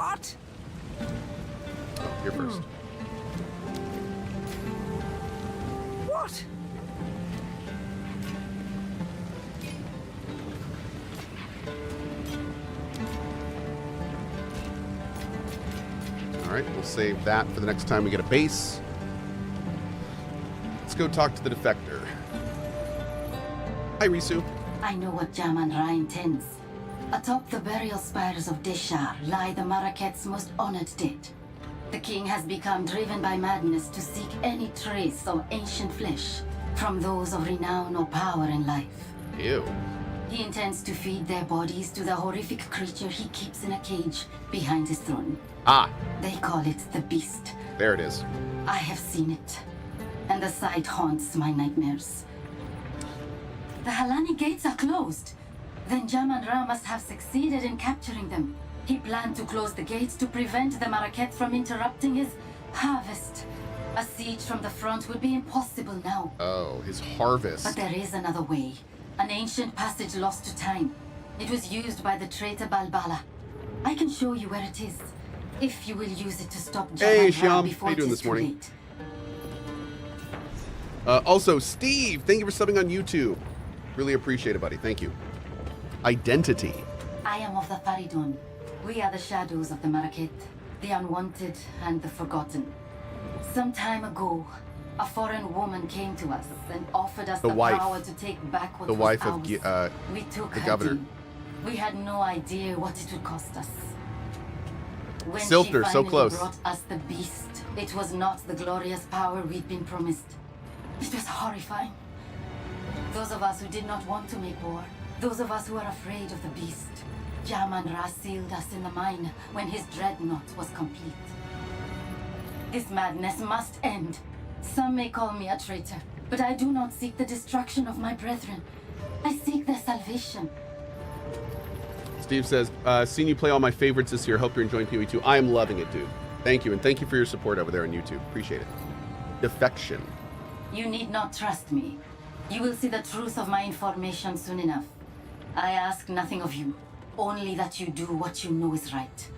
What? Oh, you're first. What? All right, we'll save that for the next time we get a base. Let's go talk to the defector. Hi, Risu. I know what Jaman-Ra intends. Atop the burial spires of Deshar lie the Maraket's most honored dead. The king has become driven by madness to seek any trace of ancient flesh from those of renown or power in life. Ew. He intends to feed their bodies to the horrific creature he keeps in a cage behind his throne. Ah, They call it the Beast. there it is. I have seen it, and the sight haunts my nightmares. The Halani gates are closed. Then Jaman-Ra must have succeeded in capturing them. He planned to close the gates to prevent the Maraket from interrupting his harvest. A siege from the front would be impossible now. Oh, his harvest. But there is another way. An ancient passage lost to time. It was used by the traitor Balbala. I can show you where it is, if you will use it to stop Hey, Jaman-Ra Shyam. before How you doing it is this too morning? late. Also, Steve, thank you for subbing on YouTube. Really appreciate it, buddy. Thank you. Identity. I am of the Faridun. We are the shadows of the Maraket, the unwanted and the forgotten. Some time ago, a foreign woman came to us and offered us The the wife. power to take back what The was wife ours. of We took the her governor. due. We had no idea what it would cost us. When Silter, she so finally close. brought us the beast, it was not the glorious power we'd been promised. It was horrifying. Those of us who did not want to make war, those of us who were afraid of the beast, Jaman-Ra sealed us in the mine when his dreadnought was complete. This madness must end. Some may call me a traitor, but I do not seek the destruction of my brethren. I seek their salvation. Steve says, seen you play all my favorites this year. Hope you're enjoying PoE2. I am loving it, dude. Thank you, and thank you for your support over there on YouTube. Appreciate it. Defection. You need not trust me. You will see the truth of my information soon enough. I ask nothing of you, only that you do what you know is right.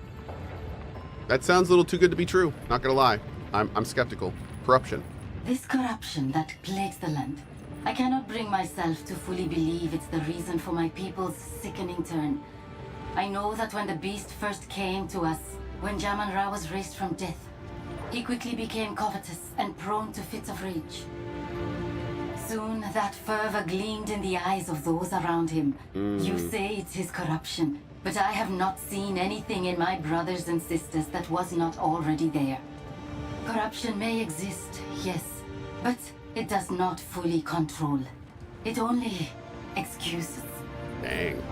That sounds a little too good to be true. Not gonna lie. I'm skeptical. Corruption. This corruption that plagues the land, I cannot bring myself to fully believe it's the reason for my people's sickening turn. I know that when the beast first came to us, when Jaman-Ra was raised from death, he quickly became covetous and prone to fits of rage. Soon that fervor gleamed in the eyes of those around him. You say it's his corruption, but I have not seen anything in my brothers and sisters that was not already there. Corruption may exist, yes, but it does not fully control. It only excuses. Dang.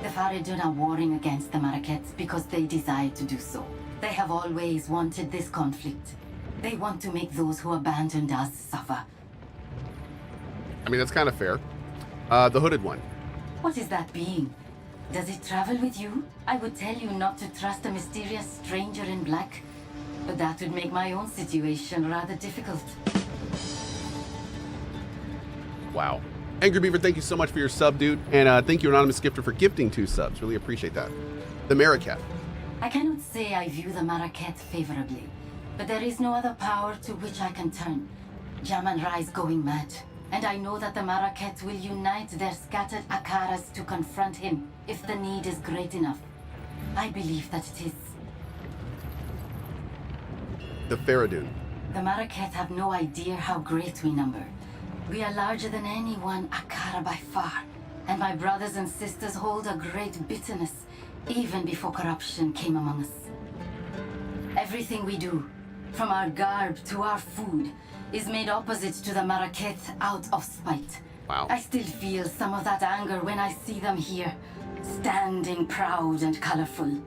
The Faridun are warring against the Marakets because they desire to do so. They have always wanted this conflict. They want to make those who abandoned us suffer. I mean, that's kind of fair. The hooded one. What is that being? Does it travel with you? I would tell you not to trust a mysterious stranger in black, but that would make my own situation rather difficult. Wow. Angry Beaver, thank you so much for your sub, dude. And thank you, Anonymous Gifter, for gifting 2 subs. Really appreciate that. The Maraket. I cannot say I view the Maraket favorably, but there is no other power to which I can turn. Jaman-Ra is going mad, and I know that the Maraket will unite their scattered Akaras to confront him if the need is great enough. I believe that it is. The Faridun. The Maraket have no idea how great we number. We are larger than any one Akara by far, and my brothers and sisters hold a great bitterness, even before corruption came among us. Everything we do, from our garb to our food, is made opposite to the Maraket out of spite. Wow. I still feel some of that anger when I see them here, standing proud and colorful.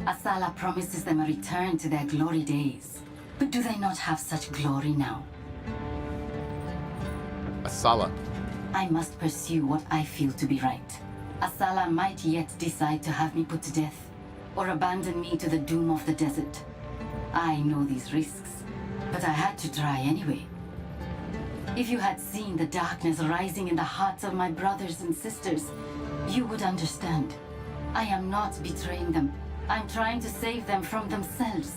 Asala promises them a return to their glory days. But do they not have such glory now? Asala. I must pursue what I feel to be right. Asala might yet decide to have me put to death, or abandon me to the doom of the desert. I know these risks, but I had to try anyway. If you had seen the darkness rising in the hearts of my brothers and sisters, you would understand. I am not betraying them. I'm trying to save them from themselves.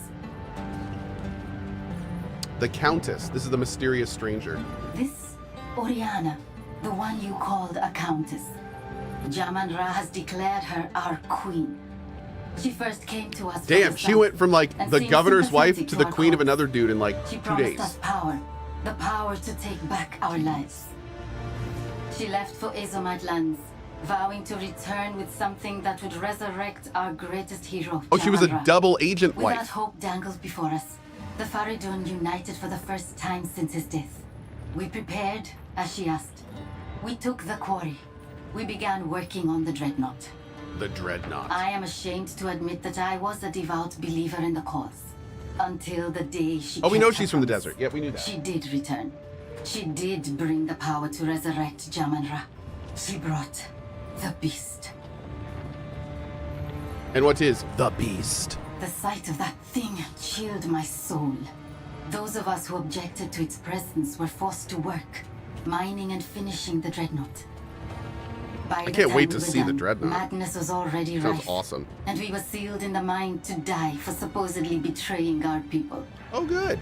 The Countess. This is the mysterious stranger. This Oriana, the one you called a countess. Jaman-Ra has declared her our queen. She first came to us. Damn, she went from like the governor's wife to the queen of another dude in like 2 days. Us power, the power to take back our lives. She left for Azomite lands, vowing to return with something that would resurrect our greatest hero. Oh, she was a Jaman-Ra. double agent Without wife. hope dangled before us, the Faridun united for the first time since his death. We prepared, as she asked. We took the quarry. We began working on the dreadnought. The dreadnought. I am ashamed to admit that I was a devout believer in the cause. Until the day she Oh, we know kept she's her from the promise. desert. Yeah, we knew that. She did return. She did bring the power to resurrect Jaman-Ra. She brought the beast. And what is the beast? The sight of that thing chilled my soul. Those of us who objected to its presence were forced to work, mining and finishing the dreadnought. I can't wait to see the dreadnought. Madness was already Sounds rife, awesome. and we were sealed in the mine to die for supposedly betraying our people. Oh, good.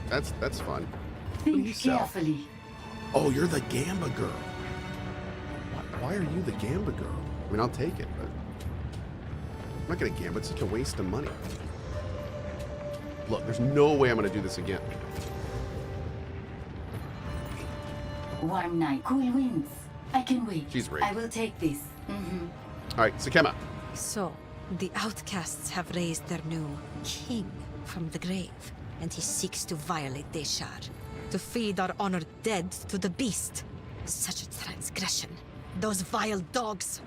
That's fun. What do you Think sell? carefully. Oh, you're the Gamba girl. Why are you the Gamba girl? I mean, I'll take it, but I'm not gonna Gamba. It's such a waste of money. Look, there's no way I'm gonna do this again. Warm night, cool winds. I can wait. She's ready. I will take this. All right, Sekhemas. So, the outcasts have raised their new king from the grave, and he seeks to violate Deshar, to feed our honored dead to the beast. Such a transgression. Those vile dogs.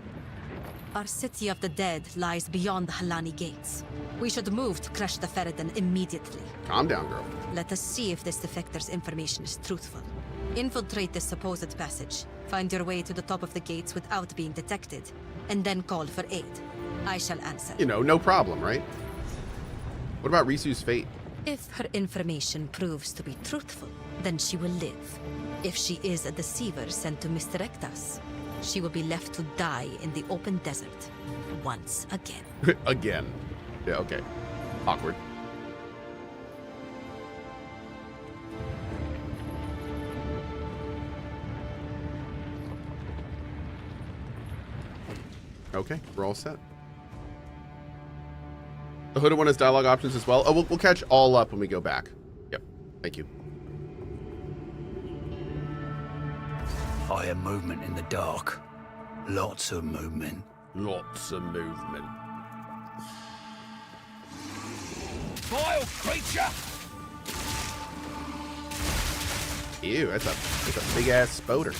Our city of the dead lies beyond the Halani gates. We should move to crush the Faridun immediately. Calm down, girl. Let us see if this defector's information is truthful. Infiltrate this supposed passage. Find your way to the top of the gates without being detected, and then call for aid. I shall answer. You know, no problem, right? What about Risu's fate? If her information proves to be truthful, then she will live. If she is a deceiver sent to misdirect us, she will be left to die in the open desert once again. Again. Yeah, okay. Awkward. Okay, we're all set. The hooded one has dialogue options as well. Oh, we'll catch all up when we go back. Yep. Thank you. I hear movement in the dark. Lots of movement. Lots of movement. Vile creature! Ew, that's a big ass spoder.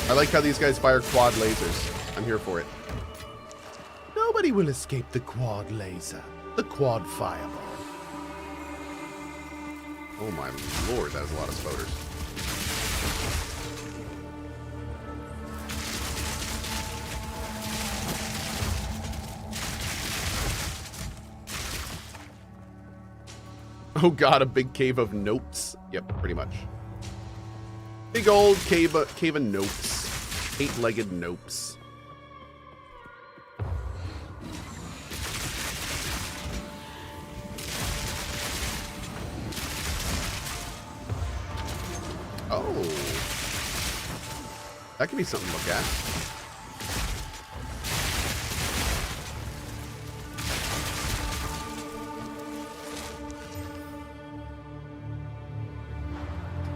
I like how these guys fire quad lasers. I'm here for it. Nobody will escape the quad laser. The quad fireball. Oh my lord, that is a lot of spoders. Oh god, a big cave of notes. Yep, pretty much. Big old cave of notes. 8-legged nopes. Oh. That could be something to look at.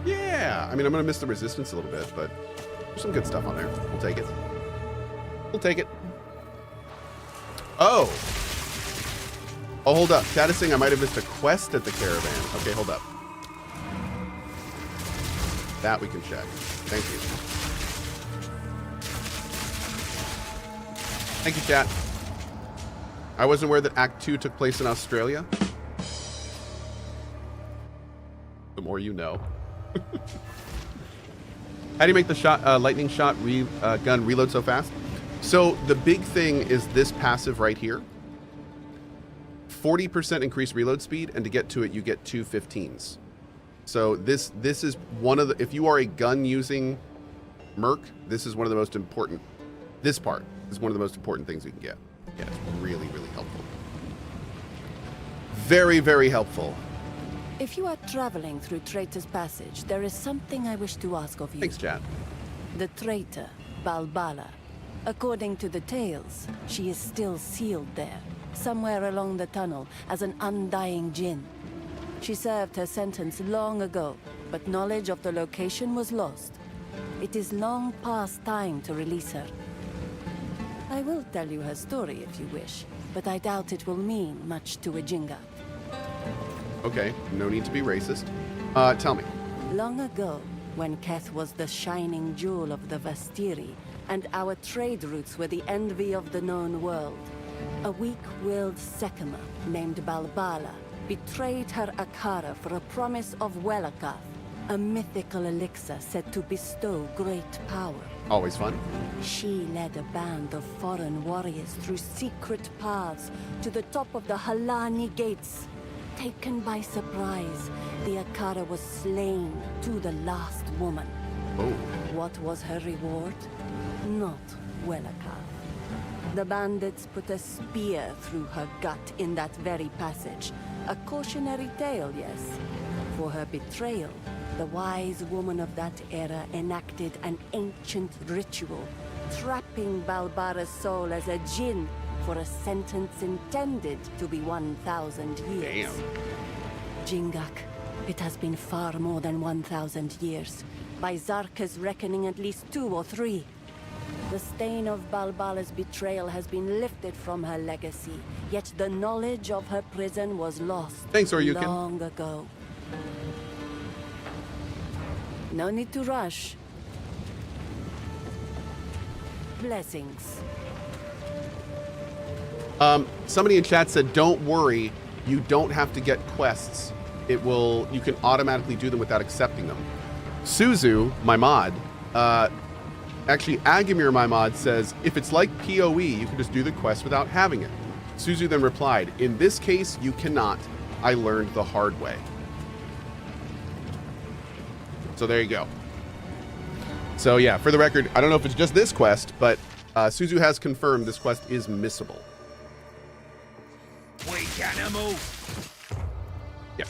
Yeah. I mean, I'm going to miss the resistance a little bit, but there's some good stuff on there. We'll take it. We'll take it. Oh. Oh, hold up. Chat is saying I might have missed a quest at the caravan. Okay, hold up. That we can check. Thank you. Thank you, chat. I wasn't aware that Act 2 took place in Australia. The more you know. How do you make the shot, lightning shot gun reload so fast? So the big thing is this passive right here. 40% increased reload speed, and to get to it, you get 2 15s. So this is one of the, if you are a gun using Merc, this is one of the most important This part is one of the most important things you can get. Yeah, it's really, really helpful. Very, very helpful. If you are traveling through Traitor's Passage, there is something I wish to ask of you. Thanks, chat. The traitor, Balbala. According to the tales, she is still sealed there, somewhere along the tunnel, as an undying djinn. She served her sentence long ago, but knowledge of the location was lost. It is long past time to release her. I will tell you her story if you wish, but I doubt it will mean much to a Jinga. Okay, no need to be racist. Tell me. Long ago, when Keth was the shining jewel of the Vastiri, and our trade routes were the envy of the known world, a weak-willed Sekhema named Balbala betrayed her Akara for a promise of Welakath, a mythical elixir said to bestow great power. Always fun. She led a band of foreign warriors through secret paths to the top of the Halani gates. Taken by surprise, the Akara was slain to the last woman. Oh. What was her reward? Not Welakath. The bandits put a spear through her gut in that very passage. A cautionary tale, yes. For her betrayal, the wise woman of that era enacted an ancient ritual, trapping Balbara's soul as a djinn for a sentence intended to be 1,000 years. Damn. Jingak, it has been far more than 1,000 years. By Zarka's reckoning, at least 2 or 3. The stain of Balbala's betrayal has been lifted from her legacy, yet the knowledge of her prison was lost. Thanks, Oryukin. Long ago. No need to rush. Blessings. Somebody in chat said, don't worry, you don't have to get quests. You can automatically do them without accepting them. Suzu, my mod, actually Agamir, my mod, says, if it's like PoE, you can just do the quest without having it. Suzu then replied, in this case, you cannot. I learned the hard way. So there you go. So yeah, for the record, I don't know if it's just this quest, but Suzu has confirmed this quest is missable. Weak animal. Yeah.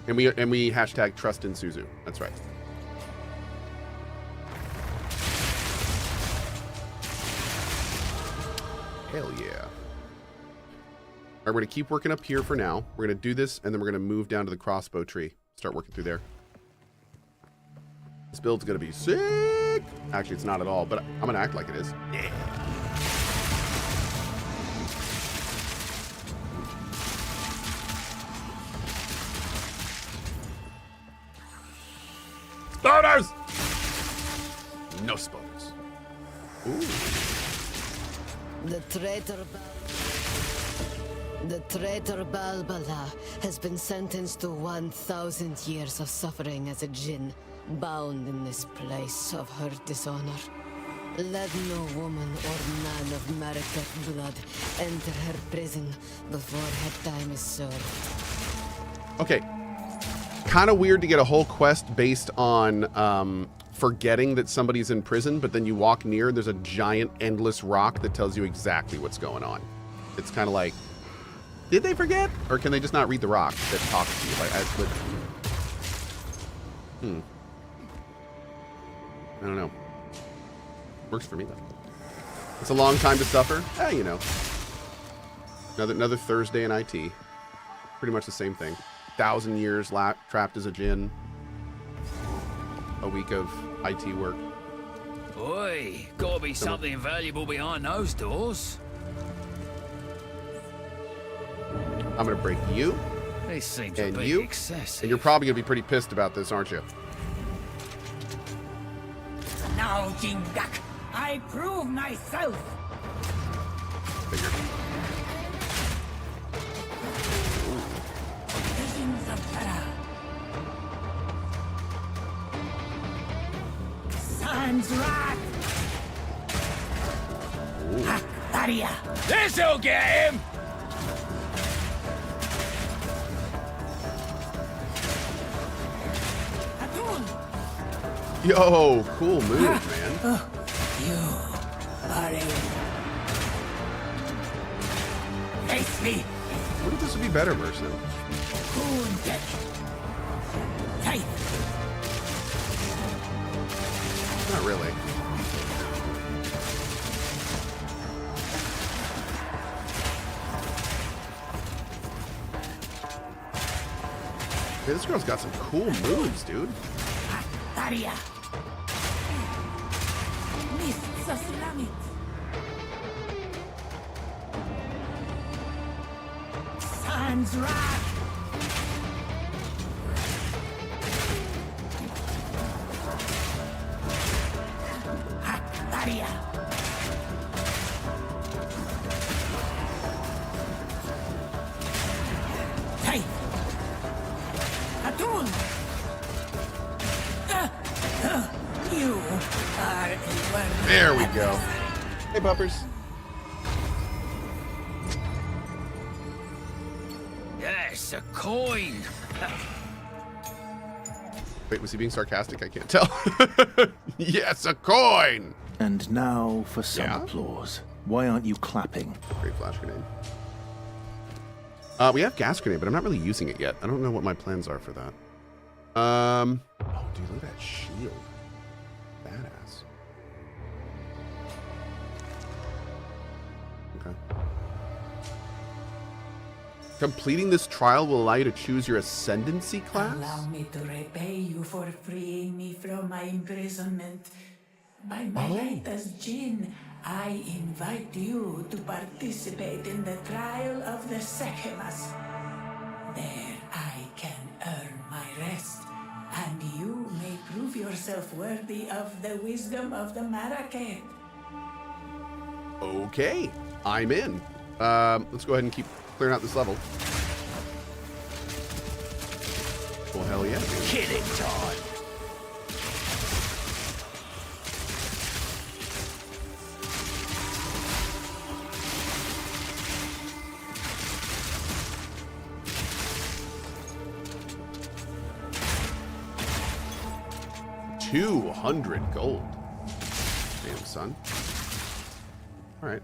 And we hashtag trust in Suzu. That's right. Hell yeah. All right, we're going to keep working up here for now. We're going to do this, and then we're going to move down to the crossbow tree. Start working through there. This build's going to be sick. Actually, it's not at all, but I'm going to act like it is. Yeah. Spoilers! No spoilers. Ooh. The traitor Balbala has been sentenced to 1,000 years of suffering as a djinn, bound in this place of her dishonor. Let no woman or man of Marika blood enter her prison before her time is served. Okay. Kind of weird to get a whole quest based on forgetting that somebody's in prison, but then you walk near, there's a giant endless rock that tells you exactly what's going on. It's kind of like, did they forget? Or can they just not read the rock that talks to you? I don't know. Works for me, though. It's a long time to suffer. You know. Another Thursday in IT. Pretty much the same thing. 1,000 years trapped as a djinn. A week of IT work. Oi, gotta be something valuable behind those doors. I'm gonna break you. This seems and a bit you. excessive. And you're probably gonna be pretty pissed about this, aren't you? Now, Jingak, I prove myself. Figured. Visions of terror. Sans wrath. Haktaria. This'll get him! Atun. Yo, cool move, man. You are in. Face me, I wonder if this would be better, Merson. wounded. Faith, Not really. Hey, this girl's got some cool moves, dude. Daria. Mists of Slamit. Sans wrath. Daria. Faith. Atun. You are a word. There we go. Hey, puppers. Yes, a coin. Wait, was he being sarcastic? I can't tell. Yes, a coin! And now for some Yeah? applause. Why aren't you clapping? Great flash grenade. We have gas grenade, but I'm not really using it yet. I don't know what my plans are for that. Oh, dude, look at that shield. Badass. Okay. Completing this trial will allow you to choose your ascendancy class? Allow me to repay you for freeing me from my imprisonment. By my right as Jinn, I invite you to participate in the trial of the Sekhemas. There I can earn my rest, and you may prove yourself worthy of the wisdom of the Marrakech. Okay, I'm in. Let's go ahead and keep clearing out this level. Well, hell yeah, dude. Killing time. $200 gold. Damn, son. All right.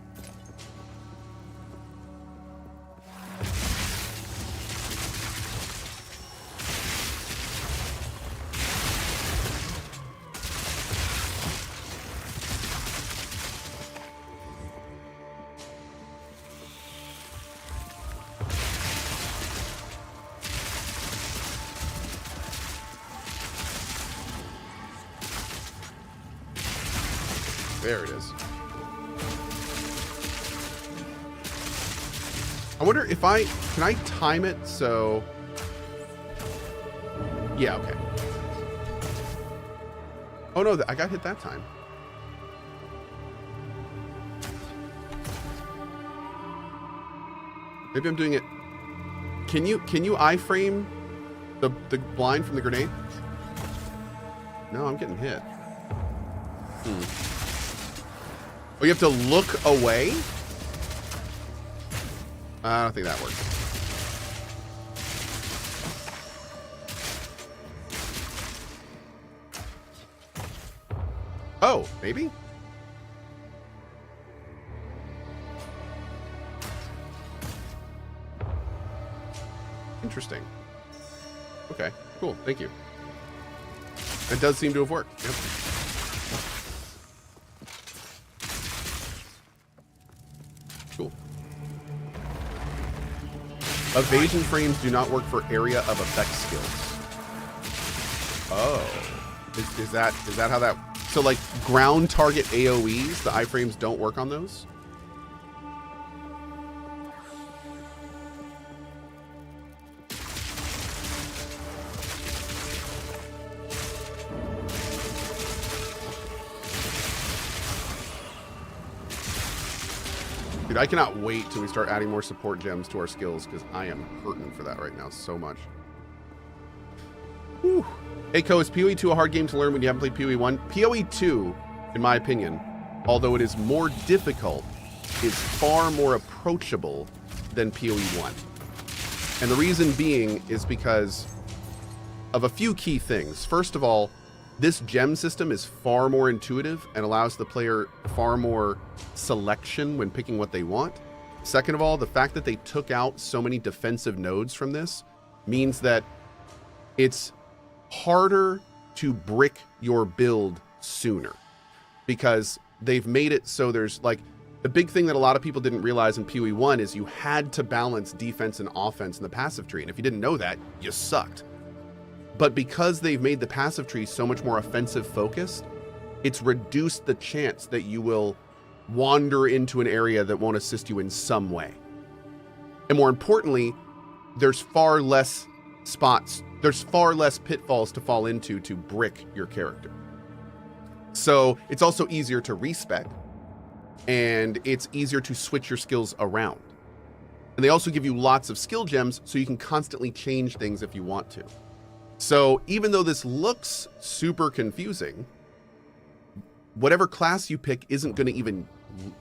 There it is. I wonder if can I time it so... Yeah, okay. Oh no, I got hit that time. Maybe I'm doing it... Can you iframe the blind from the grenade? No, I'm getting hit. Oh, you have to look away? I don't think that works. Oh, maybe? Interesting. Okay, cool. Thank you. It does seem to have worked. Yep. Cool. Evasion frames do not work for area of effect skills. Oh. Is that how that... So like ground target AoEs, the iframes don't work on those? Dude, I cannot wait till we start adding more support gems to our skills because I am hurting for that right now so much. Whew. Hey, Cohh, is PoE 2 a hard game to learn when you haven't played PoE 1? PoE 2, in my opinion, although it is more difficult, is far more approachable than PoE 1. And the reason being is because of a few key things. First of all, This gem system is far more intuitive and allows the player far more selection when picking what they want. Second of all, the fact that they took out so many defensive nodes from this means that it's harder to brick your build sooner, because they've made it so there's like, the big thing that a lot of people didn't realize in PoE 1 is you had to balance defense and offense in the passive tree. And if you didn't know that, you sucked. But because they've made the passive tree so much more offensive focused, it's reduced the chance that you will wander into an area that won't assist you in some way. And more importantly, there's far less spots, there's far less pitfalls to fall into to brick your character. So it's also easier to respec, and it's easier to switch your skills around. And they also give you lots of skill gems so you can constantly change things if you want to. So even though this looks super confusing, whatever class you pick isn't going to even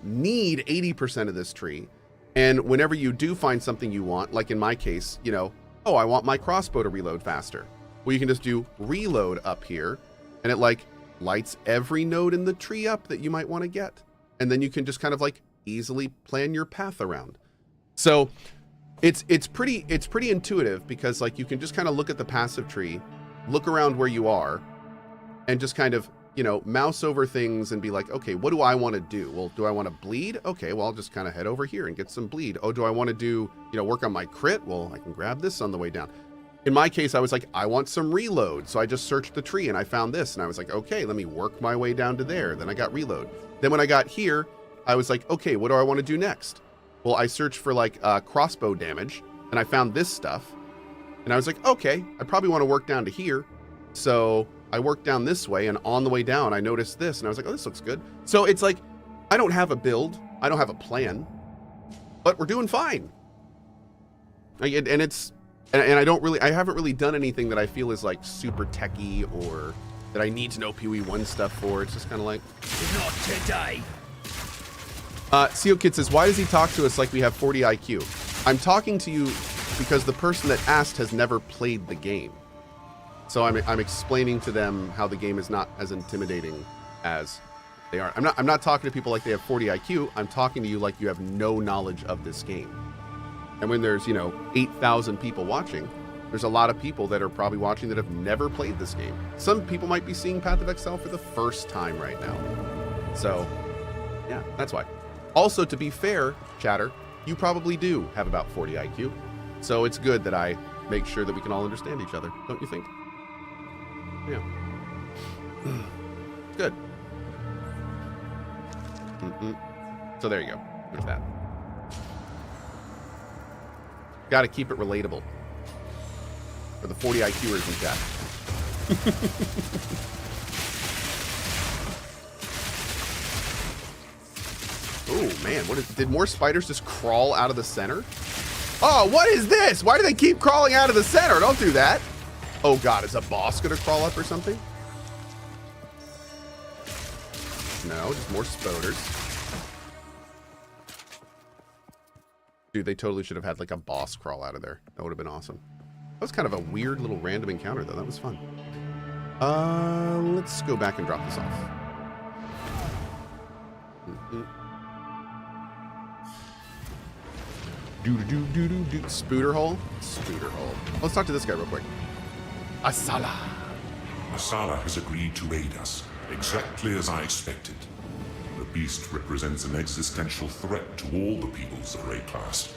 need 80% of this tree. And whenever you do find something you want, like in my case, you know, oh, I want my crossbow to reload faster. Well, you can just do reload up here, and it like lights every node in the tree up that you might want to get. And then you can just kind of like easily plan your path around. So it's pretty intuitive, because like you can just kind of look at the passive tree, look around where you are, and just kind of, you know, mouse over things and be like, okay, what do I want to do? Well, do I want to bleed? Okay, well, I'll just kind of head over here and get some bleed. Oh, do I want to do, you know, work on my crit? Well, I can grab this on the way down. In my case, I was like, I want some reload. So I just searched the tree and I found this, and I was like, okay, let me work my way down to there. Then I got reload. Then when I got here, I was like, okay, what do I want to do next? Well, I searched for like crossbow damage, and I found this stuff. And I was like, okay, I probably want to work down to here. So I worked down this way, and on the way down, I noticed this, and I was like, oh, this looks good. So it's like, I don't have a build. I don't have a plan, but we're doing fine. And I haven't really done anything that I feel is like super techy or that I need to know PoE 1 stuff for. It's just kind of like, not today. CO Kid says, why does he talk to us like we have 40 IQ? I'm talking to you because the person that asked has never played the game. So I'm explaining to them how the game is not as intimidating as they are. I'm not talking to people like they have 40 IQ. I'm talking to you like you have no knowledge of this game. And when there's, you know, 8,000 people watching, there's a lot of people that are probably watching that have never played this game. Some people might be seeing Path of Exile for the first time right now. So, yeah, that's why. Also, to be fair, chatter, you probably do have about 40 IQ. So it's good that I make sure that we can all understand each other, don't you think? Yeah. Good. So there you go. There's that. Got to keep it relatable for the 40 IQers in chat. Oh man, did more spiders just crawl out of the center? Oh, what is this? Why do they keep crawling out of the center? Don't do that. Oh god, is a boss gonna crawl up or something? No, just more spoders. Dude, they totally should have had like a boss crawl out of there. That would have been awesome. That was kind of a weird little random encounter though. That was fun. Let's go back and drop this off. Spooter hole? Spooter hole. Let's talk to this guy real quick. Asala. Asala has agreed to aid us, exactly as I expected. The beast represents an existential threat to all the peoples of Ray class.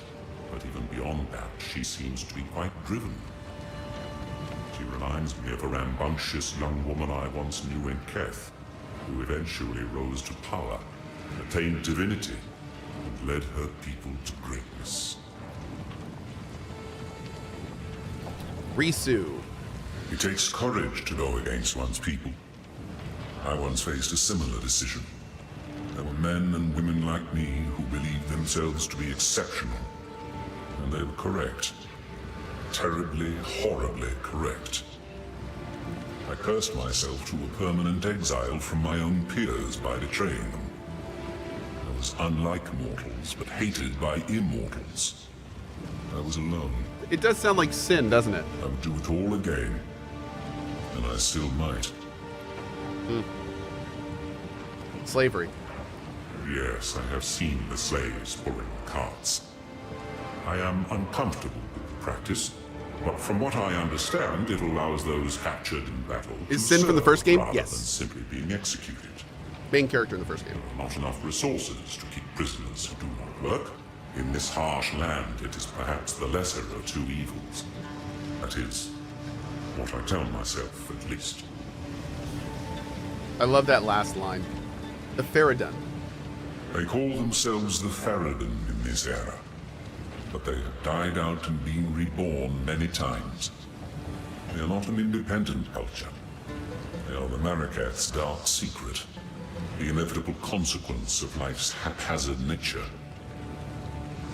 But even beyond that, she seems to be quite driven. She reminds me of a rambunctious young woman I once knew in Keth, who eventually rose to power, attained divinity, and led her people to greatness. Risu. It takes courage to go against one's people. I once faced a similar decision. There were men and women like me who believed themselves to be exceptional. And they were correct. Terribly, horribly correct. I cursed myself to a permanent exile from my own peers by betraying them. I was unlike mortals, but hated by immortals. I was alone. It does sound like sin, doesn't it? I would do it all again. And I still might. Slavery. Yes, I have seen the slaves pulling carts. I am uncomfortable with the practice, but from what I understand, it allows those captured in battle Is to Sin from the serve first game? rather Yes. than simply being executed. Main character in the first game. There are not enough resources to keep prisoners who do not work. In this harsh land, it is perhaps the lesser of two evils. That is what I tell myself, at least. I love that last line. The Faridun. They call themselves the Faridun in this era, but they have died out and been reborn many times. They are not an independent culture. They are the Mariketh's dark secret, the inevitable consequence of life's haphazard nature.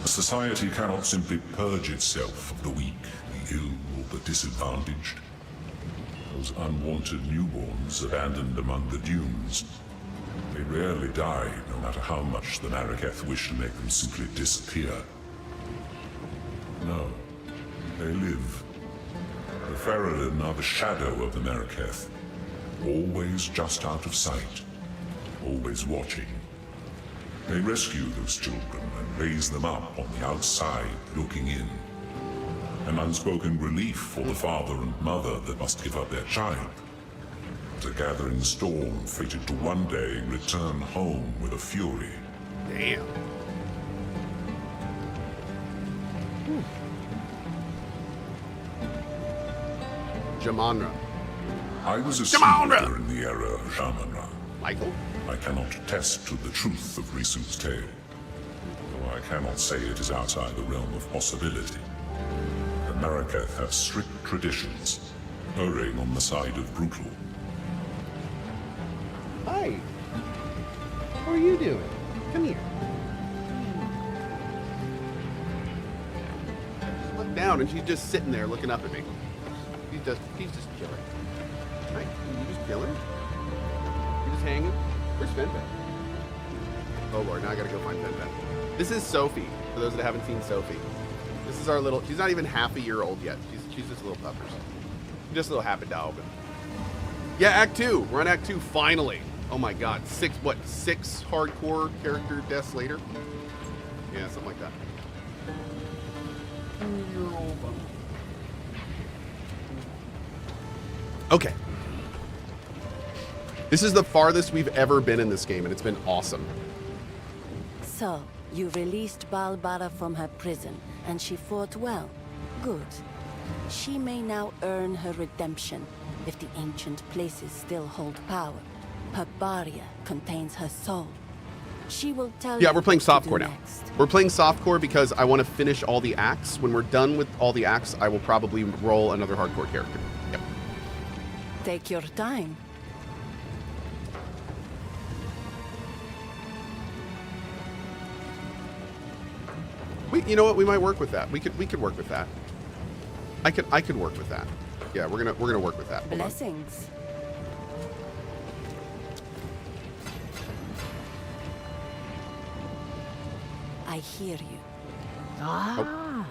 A society cannot simply purge itself of the weak, the ill, or the disadvantaged. Those unwanted newborns abandoned among the dunes. They rarely die, no matter how much the Mariketh wish to make them simply disappear. No, they live. The Faridun are the shadow of the Mariketh, always just out of sight, always watching. They rescue those children and raise them up on the outside, looking in. An unspoken relief for the father and mother that must give up their child. But a gathering storm fated to one day return home with a fury. Damn. Jamanra. I was a Jamanra! seeker in the era of Jamanra. Michael? I cannot attest to the truth of Risu's tale, though I cannot say it is outside the realm of possibility. The Mariketh have strict traditions, erring on the side of brutal. Hi. How are you doing? Come here. Look down, and she's just sitting there looking up at me. He's just chilling. Hi. You just chilling? You just hanging? Where's Fenfet? Oh lord, now I gotta go find Fenfet. This is Sophie, for those that haven't seen Sophie. This is our little, she's not even half a year old yet. She's just a little puppers. Just a little happy dog. Yeah, Act 2. We're on Act 2, finally. Oh my god, six hardcore character deaths later? Yeah, something like that. Okay. This is the farthest we've ever been in this game, and it's been awesome. So, you released Balbara from her prison, and she fought well. Good. She may now earn her redemption, if the ancient places still hold power. Her barrier contains her soul. She will tell you. Yeah, we're playing what to do softcore now. next. We're playing softcore because I want to finish all the acts. When we're done with all the acts, I will probably roll another hardcore character. Yep. Take your time. You know what? We might work with that. We could work with that. I could work with that. Yeah, we're gonna work with that. Hold on. Blessings. I hear you. Ah,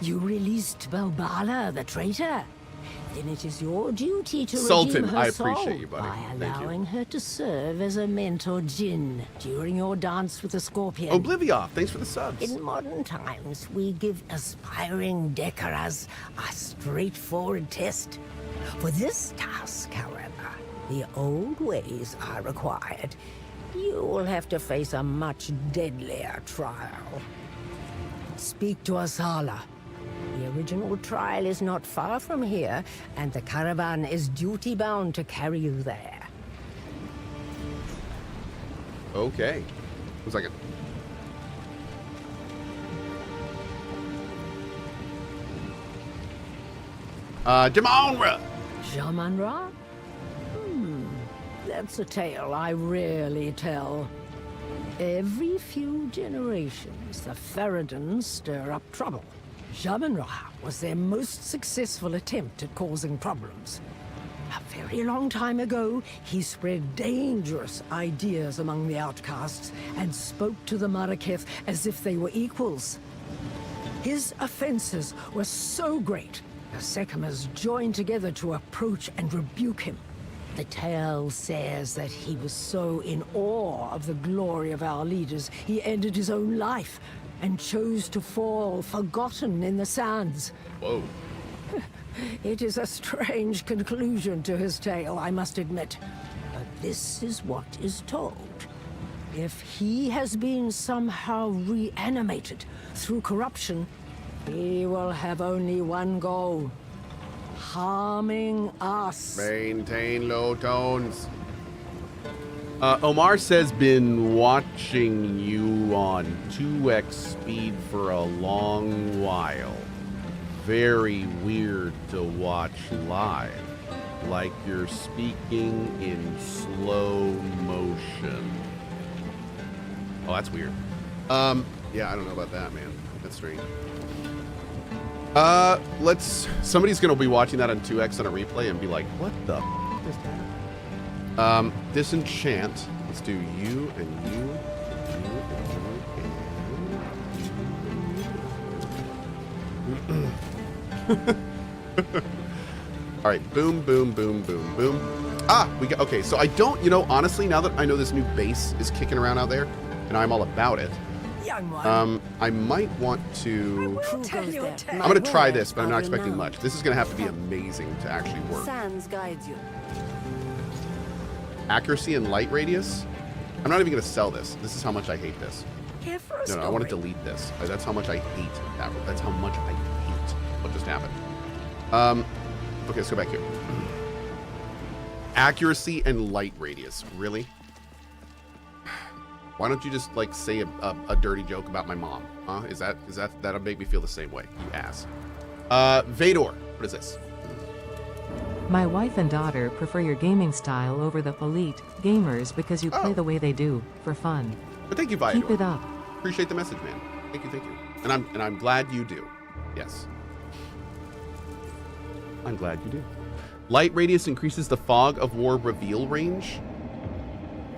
you released Balbala, the traitor. Then it is your duty to Sultan, redeem her I appreciate soul you, buddy. by Thank you. allowing her to serve as a mentor djinn during your dance with the scorpion. Oblivia, thanks for the subs. In modern times, we give aspiring Decaras a straightforward test. For this task, however, the old ways are required. You will have to face a much deadlier trial. Speak to Asala. The original trial is not far from here, and the caravan is duty-bound to carry you there. Okay. 1 second. Jamanra! Jamanra? That's a tale I rarely tell. Every few generations, the Faridun stir up trouble. Jamanra was their most successful attempt at causing problems. A very long time ago, he spread dangerous ideas among the outcasts and spoke to the Mariketh as if they were equals. His offenses were so great, the Sekhemas joined together to approach and rebuke him. The tale says that he was so in awe of the glory of our leaders, he ended his own life and chose to fall forgotten in the sands. Whoa. It is a strange conclusion to his tale, I must admit. But this is what is told. If he has been somehow reanimated through corruption, he will have only one goal. Harming us. Maintain low tones. Omar says, been watching you on 2x speed for a long while. Very weird to watch live. Like you're speaking in slow motion. Oh, that's weird. Yeah, I don't know about that, man. That's strange. Somebody's gonna be watching that on 2x on a replay and be like, what the f just happened? Disenchant. Let's do you and you. All right, boom, boom, boom, boom, boom. Ah, we got, okay, so I don't, you know, honestly, now that I know this new base is kicking around out there, and I'm all about it, Young one. I might want to, I'm gonna try this, but I'm not expecting much. This is gonna have to be amazing to actually work. Sans guides you. Accuracy and light radius? I'm not even gonna sell this. This is how much I hate this. No, I want to delete this. That's how much I hate that. That's how much I hate what just happened. Okay, let's go back here. Accuracy and light radius. Really? Why don't you just like say a dirty joke about my mom? Huh? Is that'll make me feel the same way? You ass. Vador, what is this? My wife and daughter prefer your gaming style over the elite gamers because you play the way they do for fun. But thank you, Vador. Keep it up. Appreciate the message, man. Thank you, thank you. And I'm glad you do. Yes. I'm glad you do. Light radius increases the fog of war reveal range.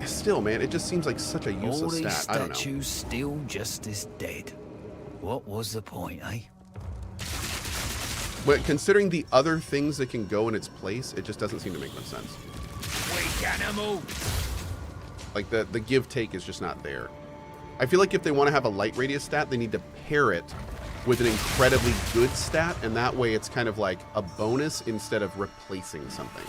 Still, man, it just seems like such a useless All these stat. I don't know. statues still just as dead. What was the point, eh? But considering the other things that can go in its place, it just doesn't seem to make much sense. Weak animal. Like the give take is just not there. I feel like if they want to have a light radius stat, they need to pair it with an incredibly good stat, and that way it's kind of like a bonus instead of replacing something.